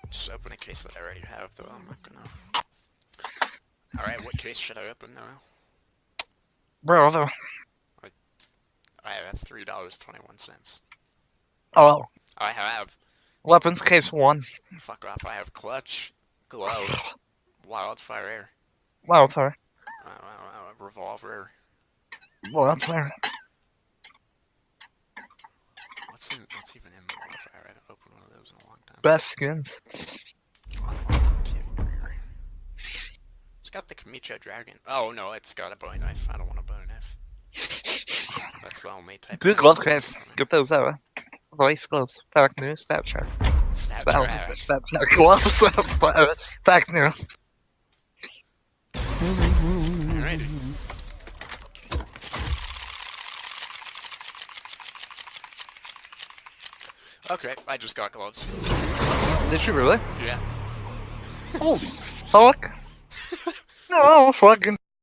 Just open a case that I already have, though. I'm not gonna. Alright, what case should I open now? Bravo. I have $3.21. Oh. I have. Weapons case 1. Fuck off. I have clutch, glove, wildfire air, Wildfire. revolver. Wildfire. What's even in the wildfire? I haven't opened one of those in a long time. Best skins. It's got the Kamicho dragon. Oh no, it's got a bowie knife. I don't want a bowie knife. That's the only type. Good glove case. Get those out. Voice gloves. Back new. Stab track. Stab track. Stab track. Gloves. Back new. Alrighty. Okay, I just got gloves. Did you really? Yeah. Holy fuck. No, fucking.